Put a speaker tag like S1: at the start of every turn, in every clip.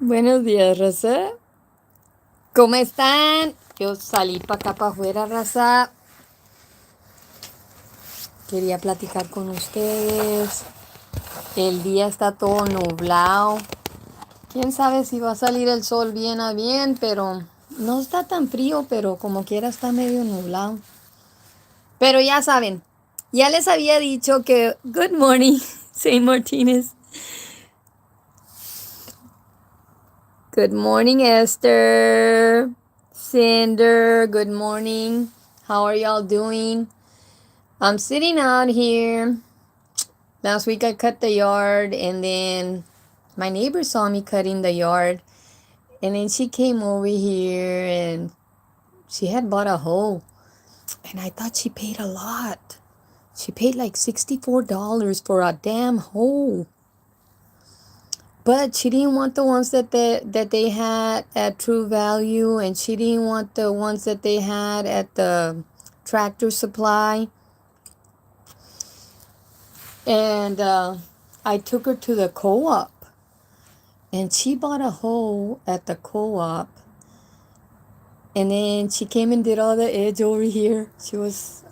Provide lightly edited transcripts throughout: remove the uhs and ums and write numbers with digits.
S1: Buenos días, raza. ¿Cómo están? Yo salí para acá para afuera, raza. Quería platicar con ustedes. El día está todo nublado. Quién sabe si va a salir el sol bien a bien, pero no está tan frío, pero como quiera está medio nublado. Pero ya saben, ya les había dicho que good morning, Saint Martinez. Good morning, Esther. Cinder, good morning. How are y'all doing? I'm sitting out here. Last week I cut the yard, and then my neighbor saw me cutting the yard, and then she came over here and she had bought a hoe, and I thought she paid a lot. She paid like $64 for a damn hoe. But she didn't want the ones that they had at True Value, and she didn't want the ones that they had at the Tractor Supply. And I took her to the co-op, and she bought a hoe at the co-op. And then she came and did all the edge over here. She was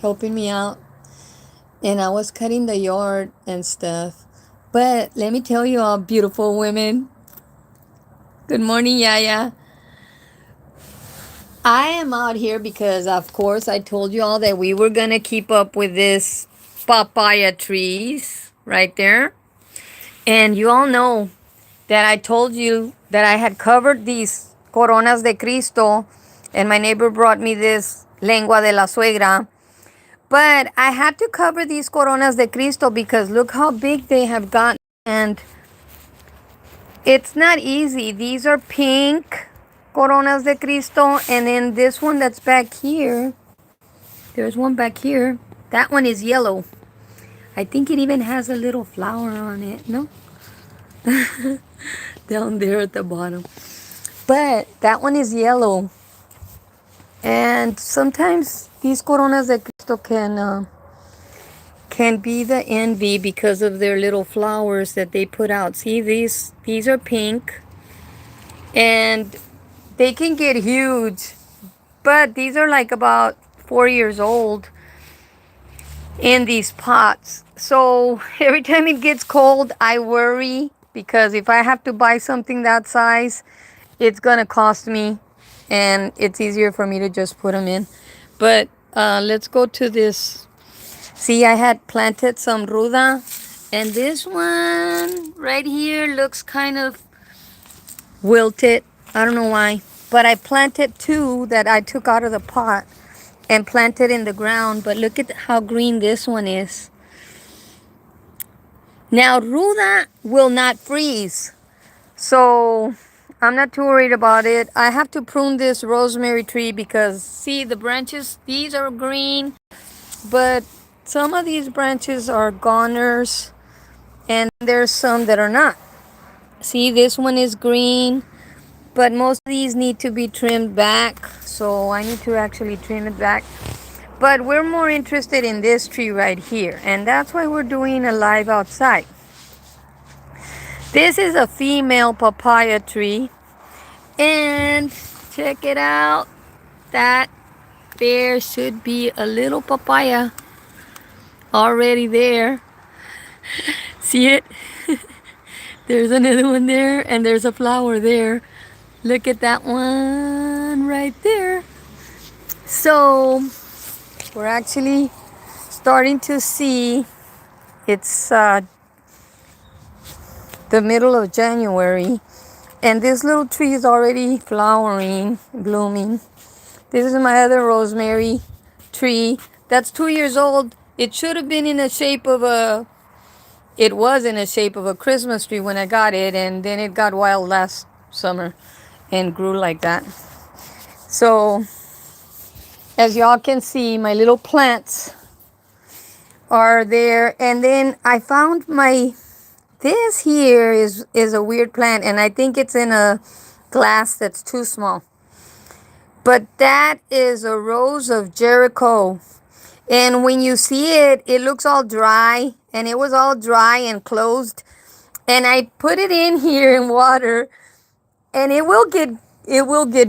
S1: helping me out, and I was cutting the yard and stuff. But let me tell you all, beautiful women. Good morning, Yaya. I am out here because, of course, I told you all that we were going to keep up with this papaya trees right there. And you all know that I told you that I had covered these coronas de Cristo, and my neighbor brought me this lengua de la suegra. But I had to cover these coronas de Cristo because look how big they have gotten. And it's not easy. These are pink coronas de Cristo, and then this one that's back here, there's one back here. That one is yellow. I think it even has a little flower on it, no? Down there at the bottom. But that one is yellow. And sometimes these coronas de Cristo can be the envy because of their little flowers that they put out. See, these are pink. And they can get huge. But these are like about 4 years old in these pots. So every time it gets cold, I worry because if I have to buy something that size, it's gonna cost me, and it's easier for me to just put them in. But let's go to this. See, I had planted some ruda, and this one right here looks kind of wilted. I don't know why, but I planted two that I took out of the pot and planted in the ground. But look at how green this one is. Now, ruda will not freeze, so I'm not too worried about it. I have to prune this rosemary tree because, see, the branches, these are green, but some of these branches are goners, and there's some that are not. See, this one is green, but most of these need to be trimmed back, so I need to actually trim it back. But we're more interested in this tree right here, and that's why we're doing a live outside. This is a female papaya tree, and check it out. That there should be a little papaya already there. See it? There's another one there, and there's a flower there. Look at that one right there. So we're actually starting to see, it's the middle of January, and this little tree is already flowering, blooming. This is my other rosemary tree that's 2 years old. It should have been in the shape of it was in the shape of a Christmas tree when I got it, and then it got wild last summer and grew like that. So as y'all can see, my little plants are there. And then I found this here is a weird plant, and I think it's in a glass that's too small. But that is a rose of Jericho. And when you see it, it looks all dry, and it was all dry and closed. and I put it in here in water, and it will get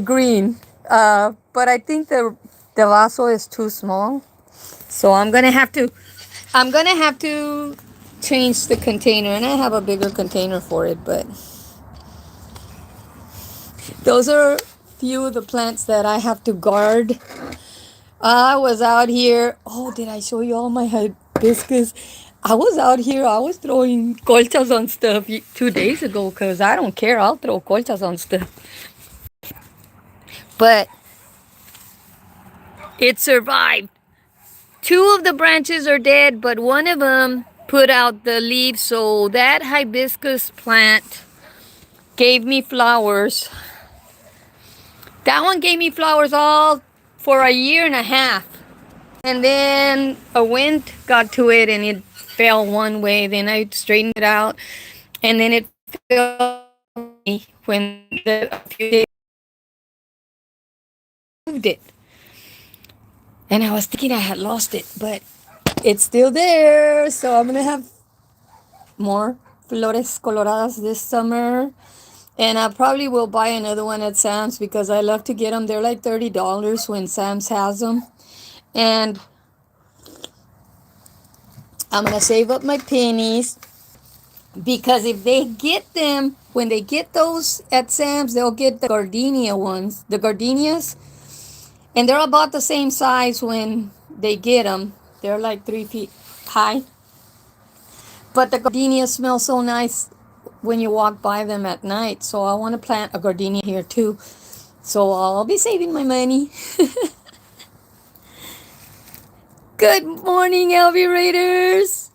S1: green. But I think the vaso is too small, so I'm gonna have to change the container, and I have a bigger container for it. But those are few of the plants that I have to guard. I was out here. Oh, did I show you all my hibiscus? I was out here. I was throwing colchas on stuff 2 days ago because I don't care. I'll throw colchas on stuff. But it survived. Two of the branches are dead, but one of them put out the leaves. So that hibiscus plant gave me flowers. That one gave me flowers all for a year and a half. And then a wind got to it and it fell one way. Then I straightened it out. And then it fell when a few days moved it. And I was thinking I had lost it, but it's still there. So I'm going to have more flores coloradas this summer. And I probably will buy another one at Sam's because I love to get them. They're like $30 when Sam's has them. And I'm going to save up my pennies because if they get them, when they get those at Sam's, they'll get the gardenia ones, the gardenias. And they're about the same size when they get them. They're like 3 feet high. But the gardenias smell so nice when you walk by them at night. So I want to plant a gardenia here too. So I'll be saving my money. Good morning, LV Raiders.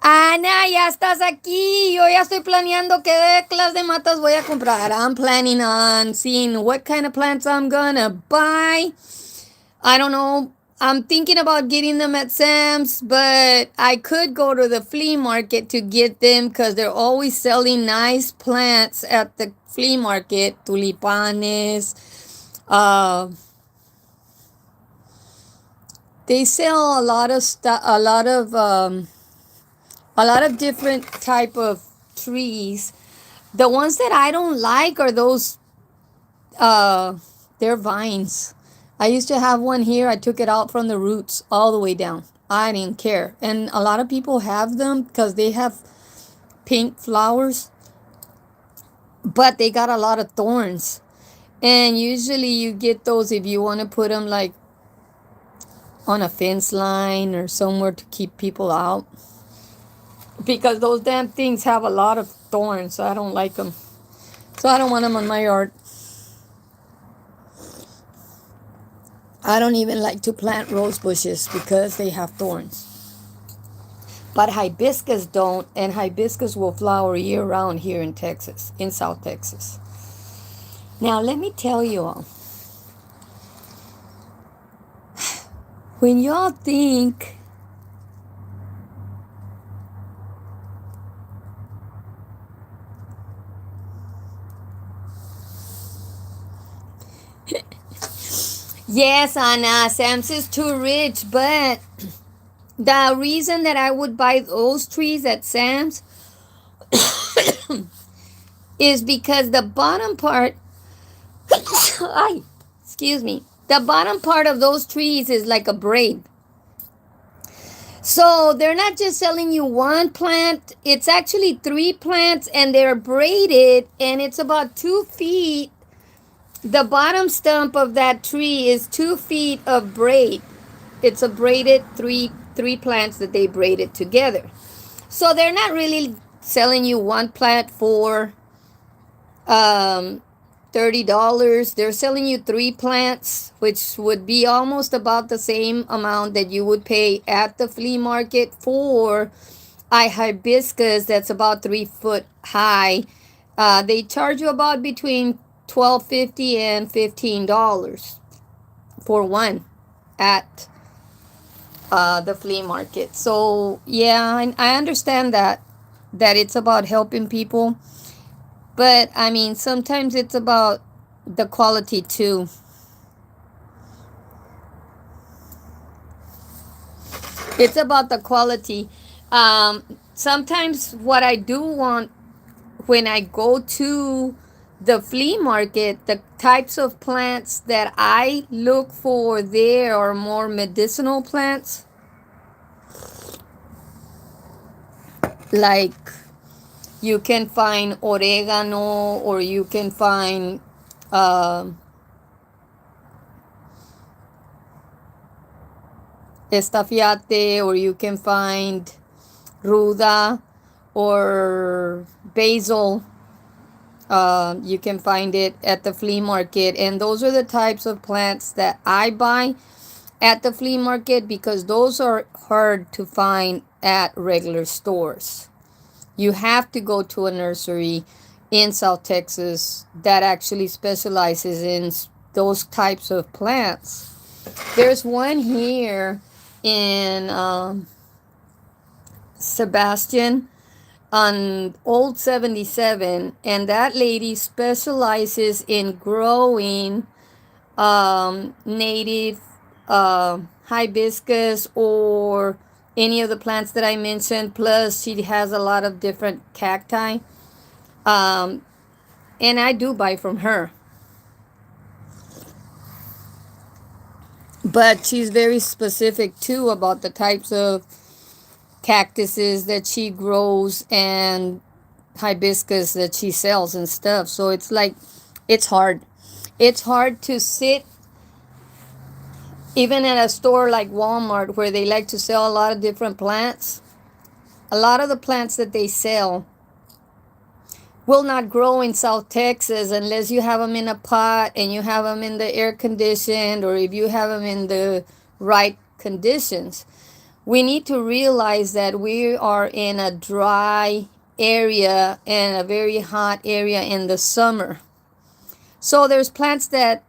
S1: Ana, ya estás aquí. Yo ya estoy planeando qué clase de matas voy a comprar. I'm planning on seeing what kind of plants I'm gonna buy. I don't know. I'm thinking about getting them at Sam's, but I could go to the flea market to get them because they're always selling nice plants at the flea market. Tulipanes. They sell a lot of stuff, a lot of different type of trees. The ones that I don't like are those, they're vines. I used to have one here. I took it out from the roots all the way down. I didn't care. And a lot of people have them because they have pink flowers, but they got a lot of thorns. And usually you get those if you want to put them like on a fence line or somewhere to keep people out. Because those damn things have a lot of thorns. So I don't like them. So I don't want them on my yard. I don't even like to plant rose bushes because they have thorns. But hibiscus don't, and hibiscus will flower year round here in Texas, in South Texas. Now let me tell you all. When y'all think yes, Anna, Sam's is too rich, but the reason that I would buy those trees at Sam's is because the bottom part, excuse me, the bottom part of those trees is like a braid. So they're not just selling you one plant, it's actually 3 plants and they're braided and it's about 2 feet. The bottom stump of that tree is 2 feet of braid. It's a braided three plants that they braided together. So they're not really selling you one plant for $30. They're selling you 3 plants, which would be almost about the same amount that you would pay at the flea market for a hibiscus that's about 3 foot high. They charge you about between $12.50 and $15 for one at the flea market. So yeah, I understand that it's about helping people, but I mean sometimes it's about the quality too. It's about the quality. sometimes what I do want when I go to the flea market, the types of plants that I look for there are more medicinal plants, like you can find oregano, or you can find uh, estafiate, or you can find ruda or basil. You can find it at the flea market, and those are the types of plants that I buy at the flea market because those are hard to find at regular stores. You have to go to a nursery in South Texas that actually specializes in those types of plants. There's one here in Sebastian on Old 77, and that lady specializes in growing native hibiscus or any of the plants that I mentioned. Plus, she has a lot of different cacti, um, and I do buy from her. But she's very specific too about the types of cactuses that she grows and hibiscus that she sells and stuff. So it's like, it's hard. It's hard to sit even at a store like Walmart where they like to sell a lot of different plants. A lot of the plants that they sell will not grow in South Texas unless you have them in a pot and you have them in the air conditioned, or if you have them in the right conditions. We need to realize that we are in a dry area and a very hot area in the summer. So there's plants that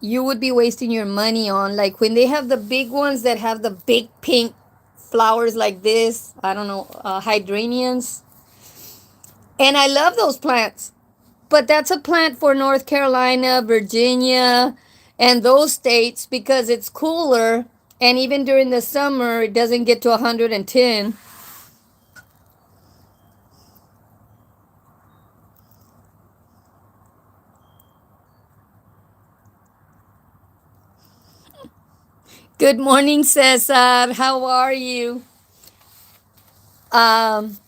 S1: you would be wasting your money on, like when they have the big ones that have the big pink flowers like this, I don't know, hydrangeas. And I love those plants. But that's a plant for North Carolina, Virginia, and those states because it's cooler. And even during the summer, it doesn't get to 110. Good morning, Cesar. How are you? Um,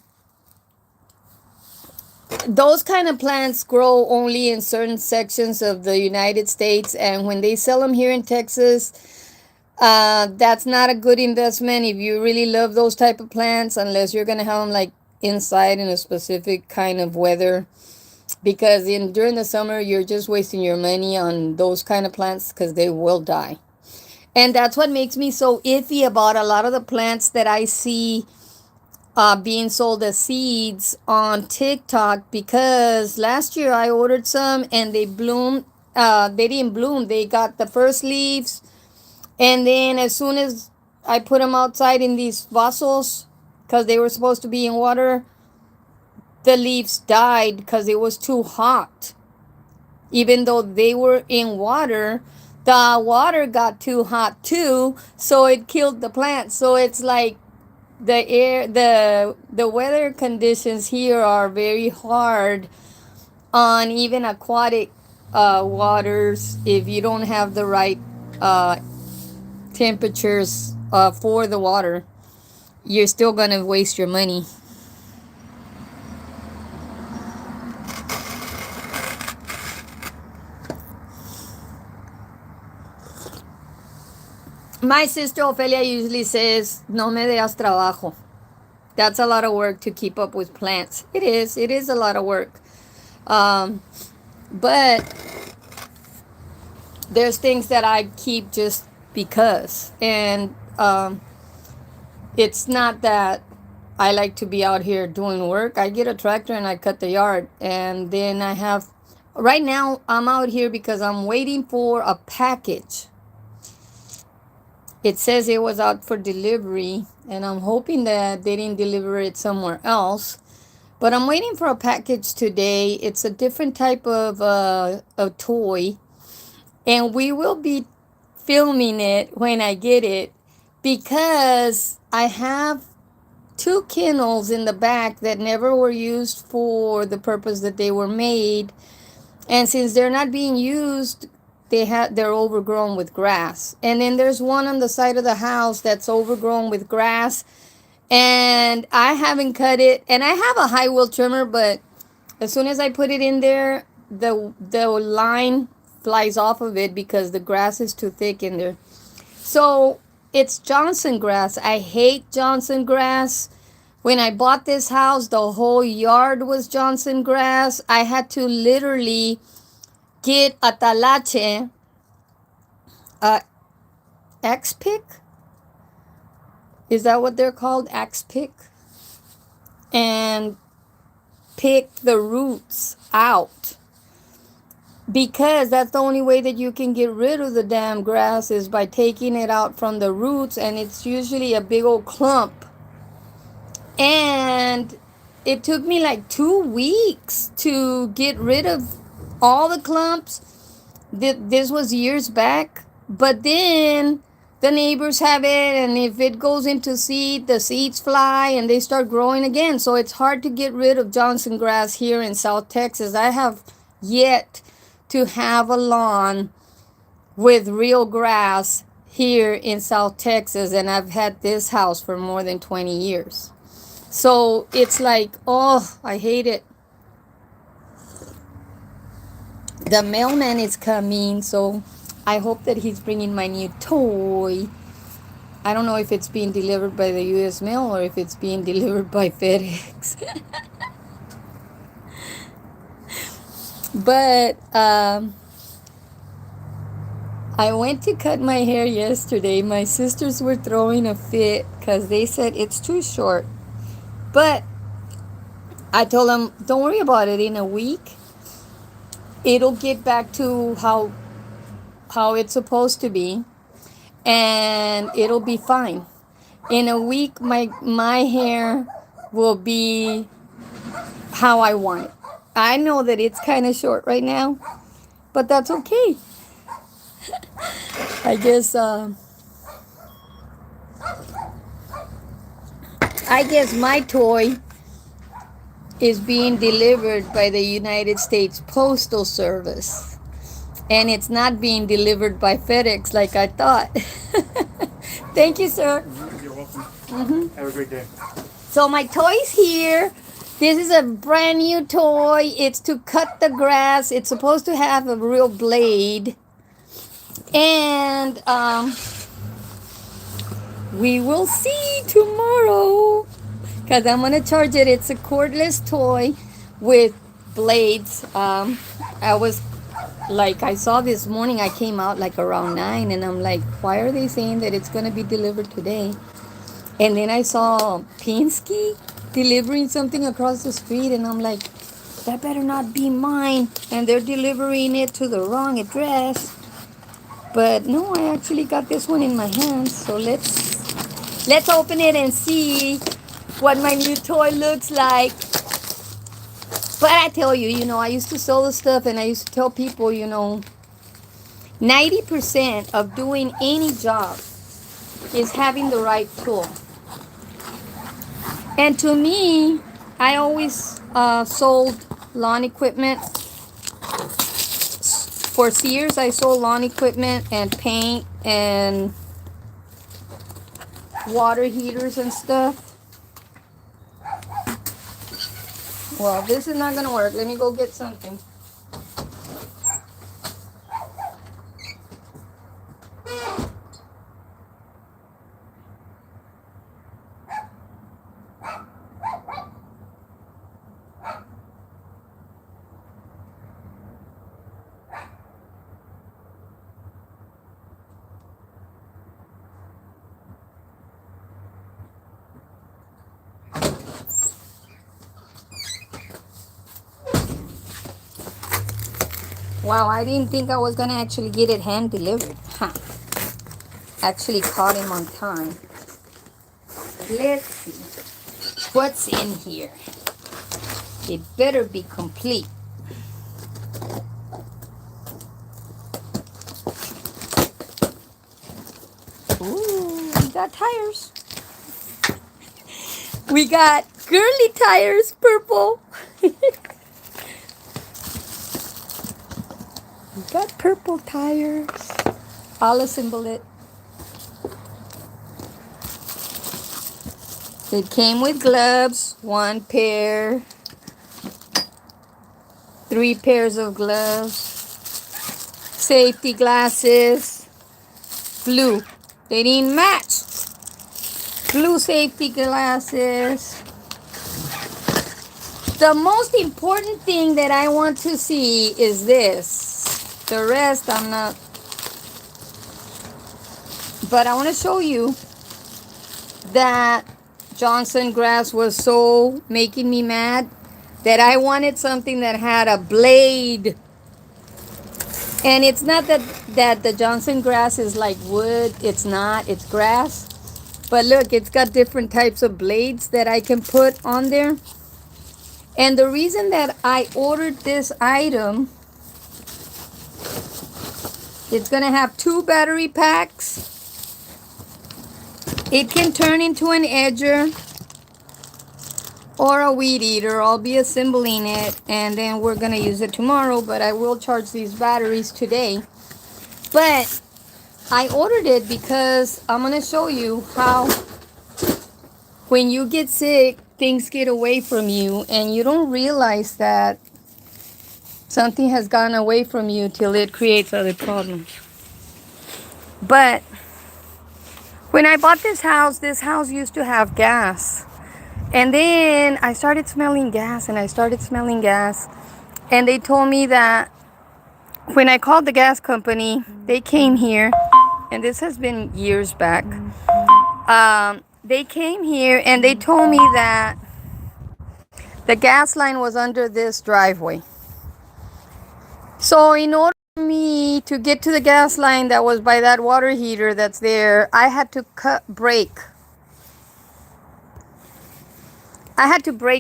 S1: those kind of plants grow only in certain sections of the United States, and when they sell them here in Texas, that's not a good investment if you really love those type of plants, unless you're gonna have them like inside in a specific kind of weather. Because in during the summer, you're just wasting your money on those kind of plants because they will die. And that's what makes me so iffy about a lot of the plants that I see being sold as seeds on TikTok, because last year I ordered some and they bloomed. They didn't bloom. They got the first leaves, and then as soon as I put them outside in these vasos, because they were supposed to be in water, the leaves died because it was too hot. Even though they were in water, the water got too hot too, so it killed the plant. So it's like the weather conditions here are very hard on even aquatic waters. If you don't have the right uh, temperatures for the water, you're still gonna waste your money. My sister Ophelia usually says, "No me deas trabajo." That's a lot of work to keep up with plants. It is. It is a lot of work. Um, but there's things that I keep just because. And it's not that I like to be out here doing work. I get a tractor and I cut the yard. And then I have, right now, I'm out here because I'm waiting for a package. It says it was out for delivery, and I'm hoping that they didn't deliver it somewhere else. But I'm waiting for a package today. It's a different type of a toy, and we will be filming it when I get it, because I have two kennels in the back that never were used for the purpose that they were made. And since they're not being used, they're overgrown with grass. And then there's one on the side of the house that's overgrown with grass. And I haven't cut it. And I have a high wheel trimmer, but as soon as I put it in there, the line flies off of it because the grass is too thick in there. So it's Johnson grass. I hate Johnson grass. When I bought this house, the whole yard was Johnson grass. I had to literally get a talache, a X-pick. Is that what they're called? X-pick? And pick the roots out. Because that's the only way that you can get rid of the damn grass is by taking it out from the roots. And it's usually a big old clump. And it took me like 2 weeks to get rid of all the clumps. This was years back. But then the neighbors have it, and if it goes into seed, the seeds fly and they start growing again. So it's hard to get rid of Johnson grass here in South Texas. I have yet to have a lawn with real grass here in South Texas, and I've had this house for more than 20 years. So it's like, oh, I hate it. The mailman is coming, so I hope that he's bringing my new toy. I don't know if it's being delivered by the U.S. mail or if it's being delivered by FedEx. But I went to cut my hair yesterday. My sisters were throwing a fit because they said it's too short. But I told them, don't worry about it. In a week, it'll get back to how it's supposed to be, and it'll be fine. In a week, my hair will be how I want it. I know that it's kind of short right now, but that's okay. I guess my toy is being delivered by the United States Postal Service. And it's not being delivered by FedEx like I thought. Thank you, sir.
S2: You're welcome. Have a great day.
S1: So my toy's here. This is a brand new toy. It's to cut the grass. It's supposed to have a real blade. And we will see tomorrow. Because I'm going to charge it. It's a cordless toy with blades. I saw this morning, I came out like around 9, and I'm like, why are they saying that it's going to be delivered today? And then I saw Pinsky delivering something across the street, and I'm like, that better not be mine. And they're delivering it to the wrong address. But no, I actually got this one in my hands. So let's open it and see what my new toy looks like. But I tell you, I used to sell the stuff, and I used to tell people, 90% of doing any job is having the right tool. And to me, I always sold lawn equipment. For Sears, I sold lawn equipment and paint and water heaters and stuff. Well, this is not going to work. Let me go get something. Wow, I didn't think I was going to actually get it hand delivered. Huh. Actually caught him on time. Let's see. What's in here? It better be complete. Ooh, we got tires. We got girly tires, purple. We got purple tires. I'll assemble it. It came with gloves, 1 pair, 3 pairs of gloves, safety glasses, blue. They didn't match. Blue safety glasses. The most important thing that I want to see is this. The rest I'm not. But I want to show you that Johnson grass was so making me mad that I wanted something that had a blade. And it's not that the Johnson grass is like wood. It's not. It's grass. But look, it's got different types of blades that I can put on there. And the reason that I ordered this item, it's going to have 2 battery packs. It can turn into an edger or a weed eater. I'll be assembling it and then we're going to use it tomorrow, but I will charge these batteries today. But I ordered it because I'm going to show you how when you get sick, things get away from you and you don't realize that something has gone away from you till it creates other problems. But when I bought this house used to have gas. And then I started smelling gas and I started smelling gas. And they told me that when I called the gas company, they came here. And this has been years back. They came here and they told me that the gas line was under this driveway. So in order for me to get to the gas line that was by that water heater that's there, I had to break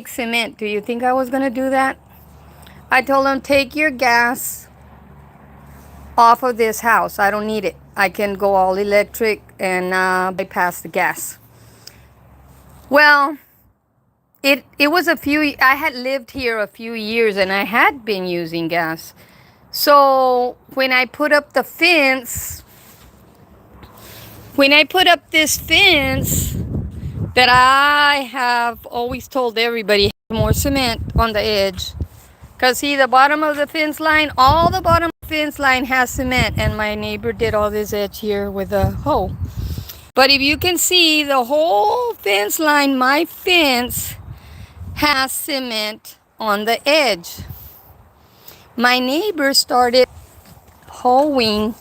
S1: cement. Do you think I was going to do that? I told them, take your gas off of this house. I don't need it. I can go all electric and bypass the gas. Well, it was I had lived here a few years and I had been using gas. So when I put up this fence that I have always told everybody, more cement on the edge. Because see, the bottom of the fence line, all the bottom of the fence line has cement. And my neighbor did all this edge here with a hoe. But if you can see, the whole fence line, my fence, has cement on the edge. My neighbor started hoeing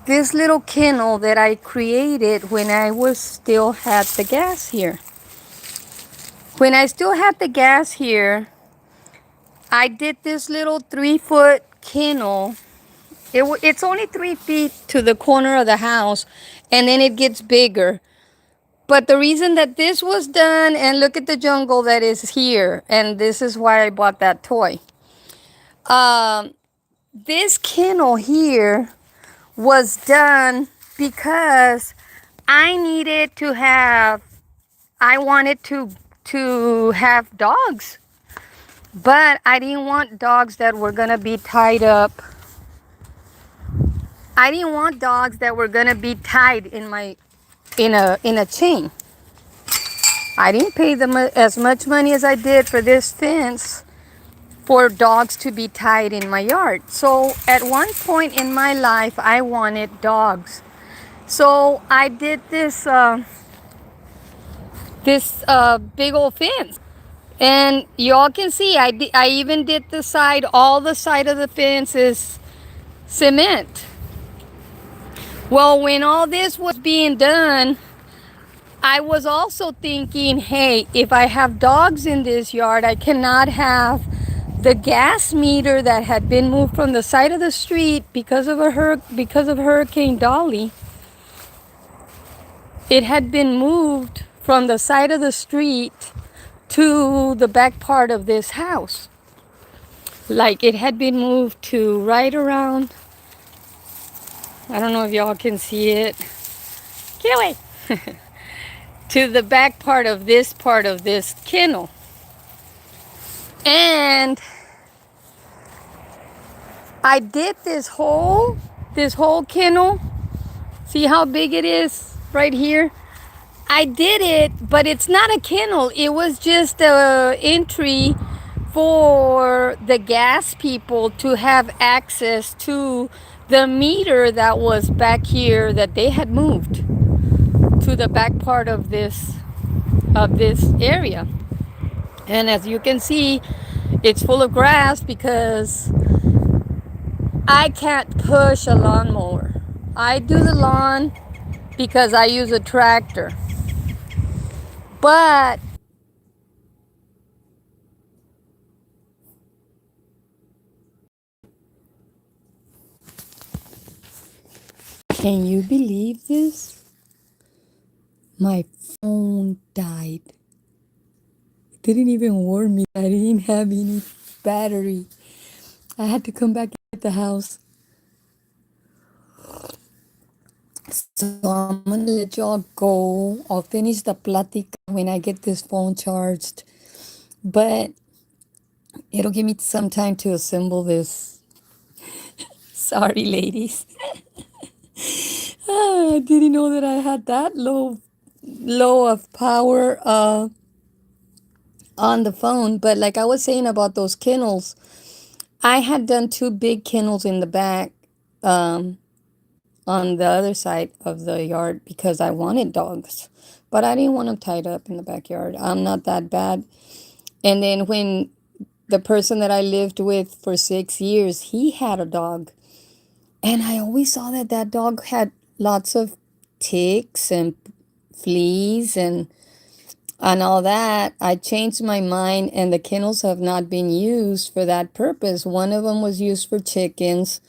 S1: this little kennel that I created when I still had the gas here. When I still had the gas here, I did this little 3-foot kennel. It's only 3 feet to the corner of the house, and then it gets bigger. But the reason that this was done, and look at the jungle that is here, and this is why I bought that toy. This kennel here was done because I wanted to have dogs, but I didn't want dogs that were gonna be tied up. I didn't want dogs that were gonna be tied in a chain. I didn't pay them as much money as I did for this fence for dogs to be tied in my yard. So at one point in my life, I wanted dogs. So I did this big old fence. And y'all can see, I even did all the side of the fence is cement. Well, when all this was being done, I was also thinking, hey, if I have dogs in this yard, I cannot have the gas meter that had been moved from the side of the street because of Hurricane Dolly. It had been moved from the side of the street to the back part of this house. Like it had been moved to right around, I don't know if y'all can see it. Get away. to the back part of this kennel. And I did this whole kennel. See how big it is right here? I did it, but it's not a kennel. It was just a entry for the gas people to have access to the meter that was back here that they had moved to the back part of this area. And as you can see, it's full of grass because I can't push a lawnmower. I do the lawn because I use a tractor. But can you believe this? My phone died. It didn't even warn me. I didn't have any battery. I had to come back at the house. So I'm gonna let y'all go. I'll finish the platica when I get this phone charged. But it'll give me some time to assemble this. Sorry, ladies. I didn't know that I had that low of power on the phone. But like I was saying about those kennels, I had done two big kennels in the back on the other side of the yard because I wanted dogs. But I didn't want them tied up in the backyard. I'm not that bad. And then when the person that I lived with for 6 years, he had a dog. And I always saw that that dog had lots of ticks and fleas and all that. I changed my mind, and the kennels have not been used for that purpose. One of them was used for chickens,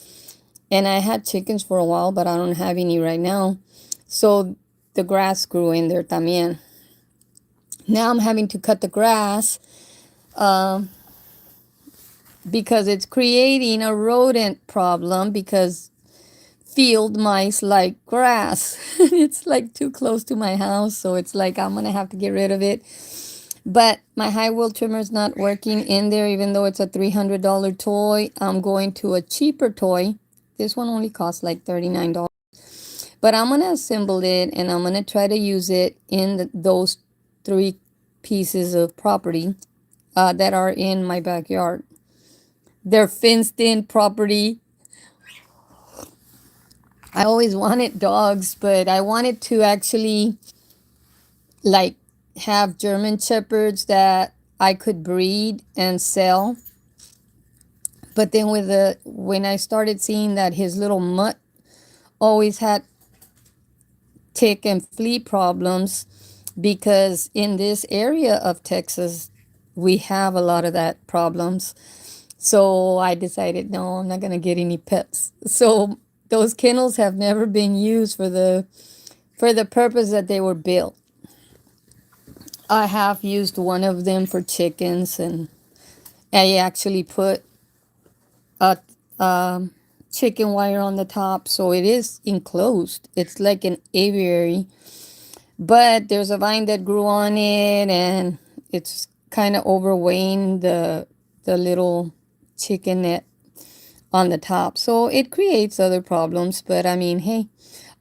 S1: and I had chickens for a while, but I don't have any right now. So the grass grew in there también. Now I'm having to cut the grass because it's creating a rodent problem because field mice like grass. It's like too close to my house, so it's like I'm gonna have to get rid of it. But my high wheel trimmer is not working in there, even though it's a $300 toy. I'm going to a cheaper toy. This one only costs like $39. But I'm gonna assemble it and I'm gonna try to use it in those three pieces of property that are in my backyard. They're fenced in property. I always wanted dogs, but I wanted to actually like have German shepherds that I could breed and sell. But then when I started seeing that his little mutt always had tick and flea problems, because in this area of Texas we have a lot of that problems. So I decided, no, I'm not going to get any pets. So those kennels have never been used for the purpose that they were built. I have used one of them for chickens, and I actually put a chicken wire on the top, so it is enclosed. It's like an aviary, but there's a vine that grew on it, and it's kind of overweighing the little chicken net on the top, so it creates other problems. But I mean, hey,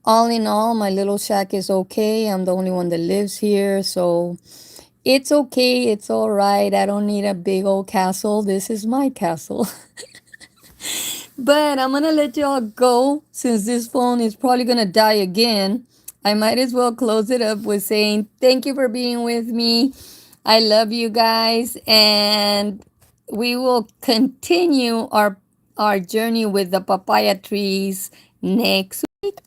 S1: all in all, my little shack is okay. I'm the only one that lives here, so it's okay. It's all right. I don't need a big old castle. This is my castle. But I'm gonna let y'all go since this phone is probably gonna die again. I might as well close it up with saying thank you for being with me. I love you guys, and we will continue our journey with the papaya trees next week.